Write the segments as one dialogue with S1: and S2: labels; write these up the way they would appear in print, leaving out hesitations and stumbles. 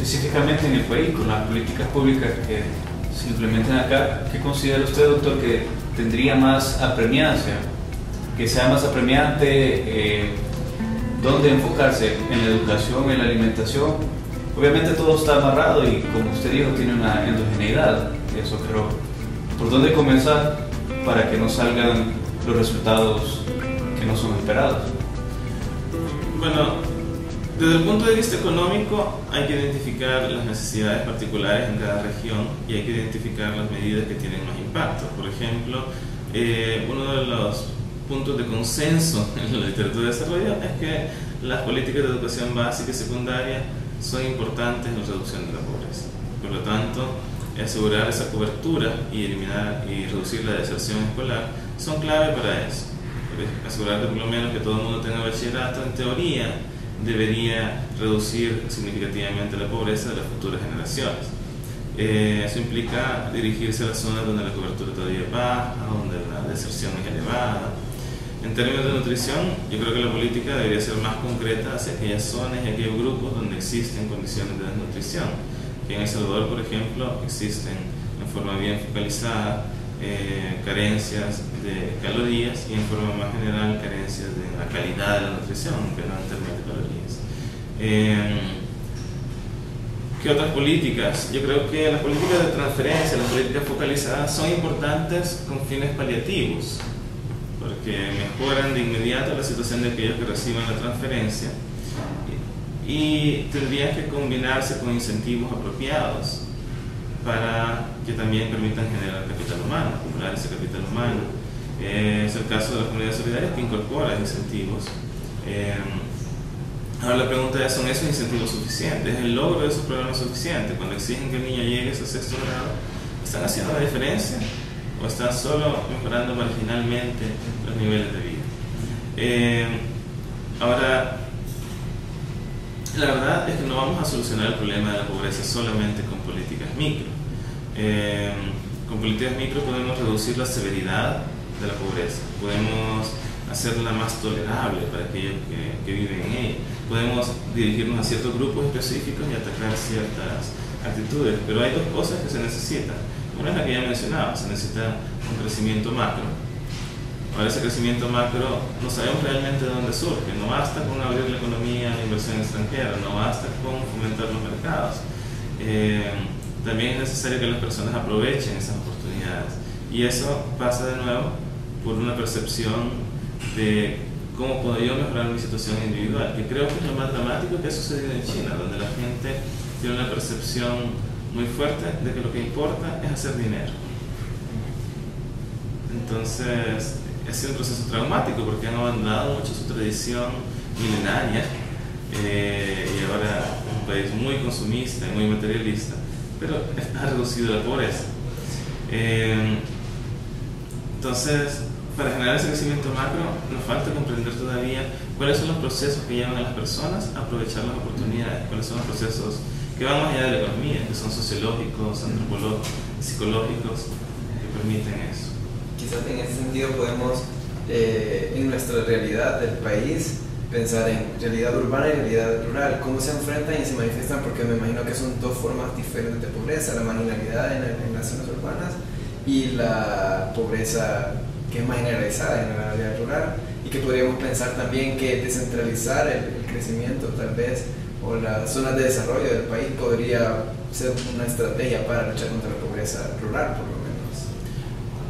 S1: específicamente en el país, con las políticas públicas que se implementan acá, ¿qué considera usted, doctor, que tendría más apremiancia, que sea más apremiante? ¿Dónde enfocarse? ¿En la educación, en la alimentación? Obviamente todo está amarrado y, como usted dijo, tiene una endogeneidad, eso, pero ¿por dónde comenzar para que no salgan los resultados que no son esperados?
S2: Bueno, desde el punto de vista económico hay que identificar las necesidades particulares en cada región y hay que identificar las medidas que tienen más impacto. Por ejemplo, uno de los puntos de consenso en la literatura de desarrollo es que las políticas de educación básica y secundaria son importantes en la reducción de la pobreza. Por lo tanto, asegurar esa cobertura y eliminar y reducir la deserción escolar son clave para eso. Asegurar por lo menos que todo el mundo tenga bachillerato, en teoría, debería reducir significativamente la pobreza de las futuras generaciones. Eso implica dirigirse a las zonas donde la cobertura todavía es baja, donde la deserción es elevada. En términos de nutrición, yo creo que la política debería ser más concreta hacia aquellas zonas y aquellos grupos donde existen condiciones de desnutrición, que en El Salvador, por ejemplo, existen en forma bien focalizada carencias de calorías y en forma más general carencias de la calidad de la nutrición, aunque no en términos de calorías. ¿Qué otras políticas? Yo creo que las políticas de transferencia, las políticas focalizadas son importantes con fines paliativos, porque mejoran de inmediato la situación de aquellos que reciben la transferencia y tendrían que combinarse con incentivos apropiados para que también permitan generar capital humano, acumular ese capital humano. Es el caso de las comunidades solidarias que incorporan incentivos. Ahora la pregunta es, ¿son esos incentivos suficientes? ¿Es el logro de esos programas suficiente? Cuando exigen que el niño llegue a ese sexto grado, ¿están haciendo la diferencia? ¿O están solo mejorando marginalmente los niveles de vida? Ahora, la verdad es que no vamos a solucionar el problema de la pobreza solamente con políticas micro. Con políticas micro podemos reducir la severidad de la pobreza, podemos hacerla más tolerable para aquellos que viven en ella, podemos dirigirnos a ciertos grupos específicos y atacar ciertas actitudes, pero hay dos cosas que se necesitan. Una es la que ya mencionaba, se necesita un crecimiento macro. Ahora, ese crecimiento macro no sabemos realmente de dónde surge. No basta con abrir la economía a la inversión extranjera, no basta con fomentar los mercados. También es necesario que las personas aprovechen esas oportunidades. Y eso pasa de nuevo por una percepción de cómo puedo yo mejorar mi situación individual, que creo que es lo más dramático que ha sucedido en China, donde la gente tiene una percepción muy fuerte de que lo que importa es hacer dinero. Entonces, ha sido un proceso traumático porque han abandonado mucho su tradición milenaria y ahora es un país muy consumista y muy materialista, pero ha reducido la pobreza. Entonces, para generar ese crecimiento macro, nos falta comprender todavía cuáles son los procesos que llevan a las personas a aprovechar las oportunidades, cuáles son los procesos que van más allá de la economía, que son sociológicos, antropológicos, psicológicos, que permiten eso.
S3: Quizás en ese sentido podemos, en nuestra realidad del país, pensar en realidad urbana y realidad rural, cómo se enfrentan y se manifiestan, porque me imagino que son dos formas diferentes de pobreza, la marginalidad en las zonas urbanas y la pobreza que es más generalizada en la área rural, y que podríamos pensar también que descentralizar el crecimiento tal vez, o las zonas de desarrollo del país podría ser una estrategia para luchar contra la pobreza rural, por lo menos.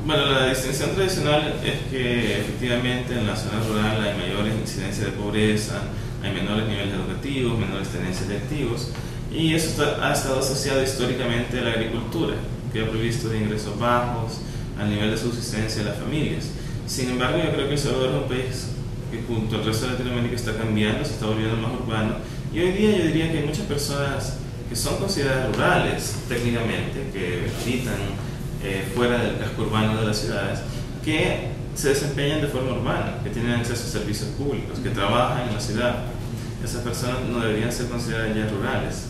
S2: Bueno, la distinción tradicional es que efectivamente en la zona rural hay mayores incidencias de pobreza, hay menores niveles educativos, menores tenencias de activos, y eso ha estado asociado históricamente a la agricultura, que ha provisto de ingresos bajos al nivel de subsistencia de las familias. Sin embargo, yo creo que El Salvador es un país que junto al resto de Latinoamérica está cambiando, se está volviendo más urbano, y hoy día yo diría que hay muchas personas que son consideradas rurales técnicamente, que habitan fuera del casco urbano de las ciudades, que se desempeñan de forma urbana, que tienen acceso a servicios públicos, que trabajan en la ciudad. Esas personas no deberían ser consideradas ya rurales,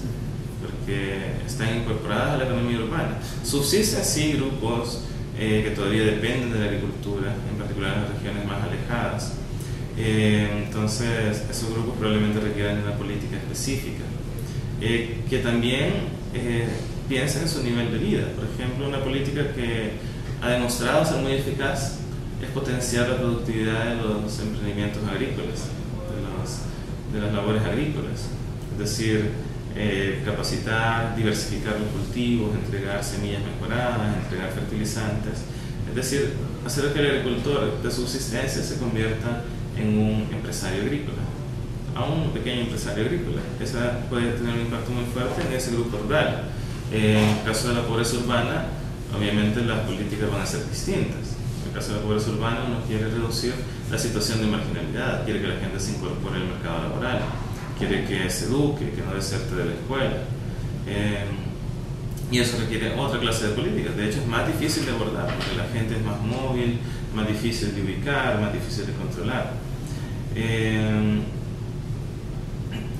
S2: porque están incorporadas a la economía urbana. Subsisten sí grupos que todavía dependen de la agricultura, en particular en las regiones más alejadas. Entonces, esos grupos probablemente requieren una política específica. que también piensa en su nivel de vida. Por ejemplo, una política que ha demostrado ser muy eficaz es potenciar la productividad de los emprendimientos agrícolas, de las labores agrícolas, es decir, capacitar, diversificar los cultivos, entregar semillas mejoradas, entregar fertilizantes, es decir, hacer que el agricultor de subsistencia se convierta en un empresario agrícola, a un pequeño empresario agrícola. Esa puede tener un impacto muy fuerte en ese grupo rural. En el caso de la pobreza urbana, obviamente las políticas van a ser distintas. En el caso de la pobreza urbana, uno quiere reducir la situación de marginalidad, quiere que la gente se incorpore al mercado laboral, quiere que se eduque, que no deserte de la escuela. Y eso requiere otra clase de políticas. De hecho, es más difícil de abordar porque la gente es más móvil, más difícil de ubicar, más difícil de controlar.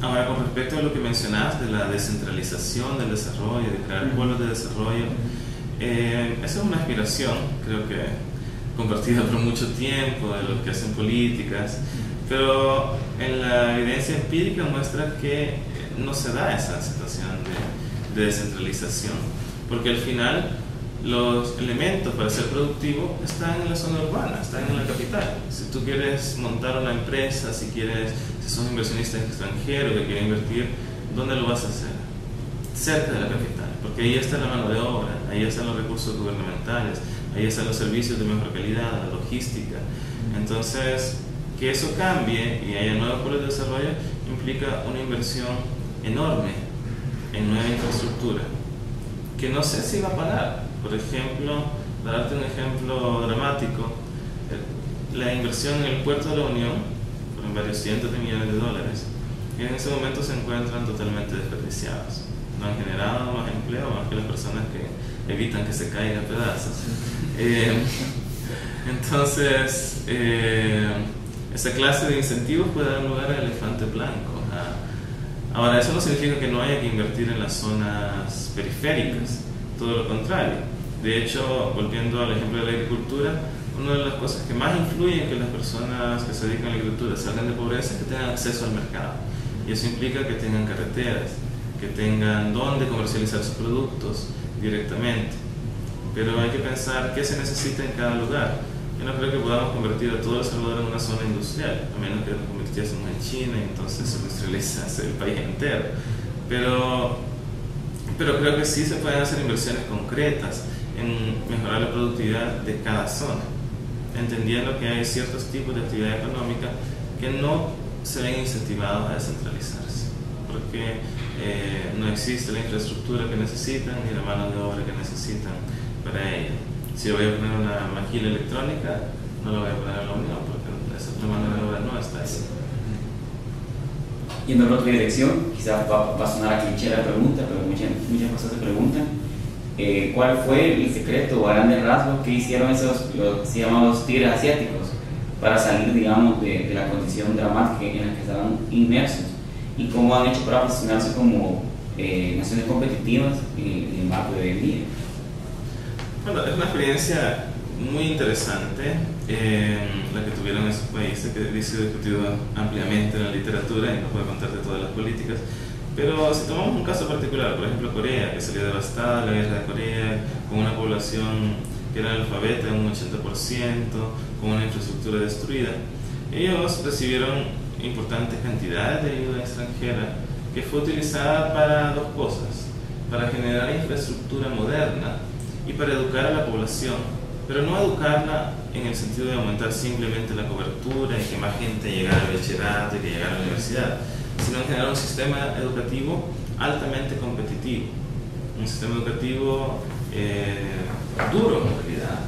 S2: Ahora, con respecto a lo que mencionabas de la descentralización del desarrollo, de crear pueblos de desarrollo, esa es una aspiración, creo que compartida por mucho tiempo de los que hacen políticas, pero en la evidencia empírica muestra que no se da esa situación de descentralización, porque al final los elementos para ser productivo están en la zona urbana, están en la capital. Si tú quieres montar una empresa, si sos inversionista extranjero que quiere invertir, ¿dónde lo vas a hacer? Cerca de la capital, porque ahí está la mano de obra, ahí están los recursos gubernamentales, ahí están los servicios de mejor calidad, la logística. Entonces, que eso cambie y haya nuevos polos de desarrollo implica una inversión enorme en nueva infraestructura, que no sé si va a parar. Por ejemplo, para darte un ejemplo dramático, la inversión en el puerto de la Unión, con varios cientos de millones de dólares, en ese momento se encuentran totalmente desperdiciados. No han generado más empleo, más que las personas que evitan que se caigan a pedazos. Entonces, esa clase de incentivos puede dar lugar al elefante blanco. Ahora, eso no significa que no haya que invertir en las zonas periféricas, todo lo contrario. De hecho, volviendo al ejemplo de la agricultura, una de las cosas que más influyen en que las personas que se dedican a la agricultura salgan de pobreza es que tengan acceso al mercado. Y eso implica que tengan carreteras, que tengan dónde comercializar sus productos directamente. Pero hay que pensar qué se necesita en cada lugar. Yo no creo que podamos convertir a todo El Salvador en una zona industrial, a menos que nos convirtiésemos en China y entonces se industrializase el país entero. Pero creo que sí se pueden hacer inversiones concretas en mejorar la productividad de cada zona, entendiendo que hay ciertos tipos de actividad económica que no se ven incentivados a descentralizarse, porque no existe la infraestructura que necesitan ni la mano de obra que necesitan para ello. Si yo voy a poner una maquila electrónica, no la voy a poner en la Unión, porque la mano de obra no está ahí.
S4: Yendo en otra dirección, quizás va a sonar a cliché la pregunta, pero muchas personas se preguntan ¿cuál fue el secreto o grandes rasgos que hicieron esos, se llaman los tigres asiáticos, para salir, digamos, de la condición dramática en la que estaban inmersos, y cómo han hecho para posicionarse como naciones competitivas en el marco de hoy en día?
S2: Bueno, es una experiencia muy interesante la que tuvieron esos países, que ha sido discutido ampliamente en la literatura y no puedo contarte todas las políticas. Pero si tomamos un caso particular, por ejemplo Corea, que salió devastada la guerra de Corea, con una población que era analfabeta en un 80%, con una infraestructura destruida, ellos recibieron importantes cantidades de ayuda extranjera que fue utilizada para dos cosas: para generar infraestructura moderna y para educar a la población, pero no educarla en el sentido de aumentar simplemente la cobertura y que más gente llegara al bachillerato y que llegara a la universidad, sino en generar un sistema educativo altamente competitivo, un sistema educativo duro en realidad,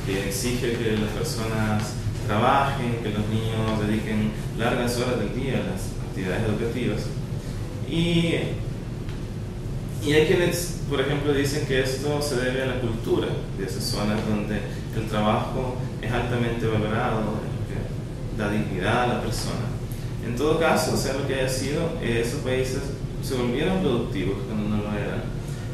S2: que exige que las personas trabajen, que los niños dediquen largas horas del día a las actividades educativas. Y hay quienes, por ejemplo, dicen que esto se debe a la cultura de esas zonas donde el trabajo es altamente valorado, que da dignidad a la persona. En todo caso, sea lo que haya sido, esos países se volvieron productivos cuando no lo eran.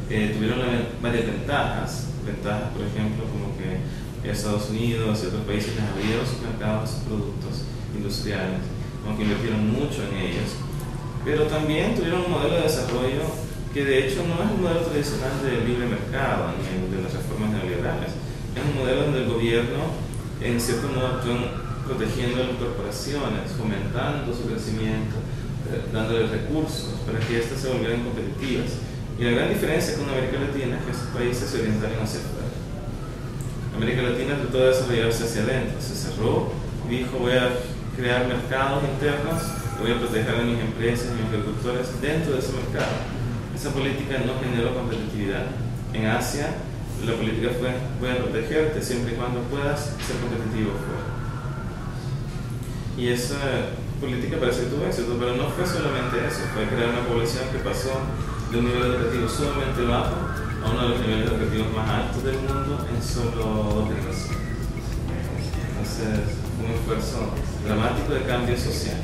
S2: Tuvieron varias ventajas, por ejemplo, como que Estados Unidos y otros países les abrieron sus mercados a sus productos industriales, como que invirtieron mucho en ellos. pero también tuvieron un modelo de desarrollo que de hecho no es un modelo tradicional de libre mercado ni de las reformas neoliberales. Es un modelo donde el gobierno, en cierto modo, actúa protegiendo a las corporaciones, fomentando su crecimiento, dándoles recursos para que éstas se volvieran competitivas. Y la gran diferencia con América Latina es que estos países se orientaron hacia afuera. América Latina trató de desarrollarse hacia adentro, se cerró y dijo: voy a crear mercados internos, voy a proteger a mis empresas y mis agricultores dentro de ese mercado. Esa política no generó competitividad. En Asia, la política fue: voy a protegerte siempre y cuando puedas ser competitivo fuera. Y esa política parece que tuvo éxito, pero no fue solamente eso, fue crear una población que pasó de un nivel educativo sumamente bajo a uno de los niveles educativos más altos del mundo en solo 2 generaciones. Entonces, un esfuerzo dramático de cambio social.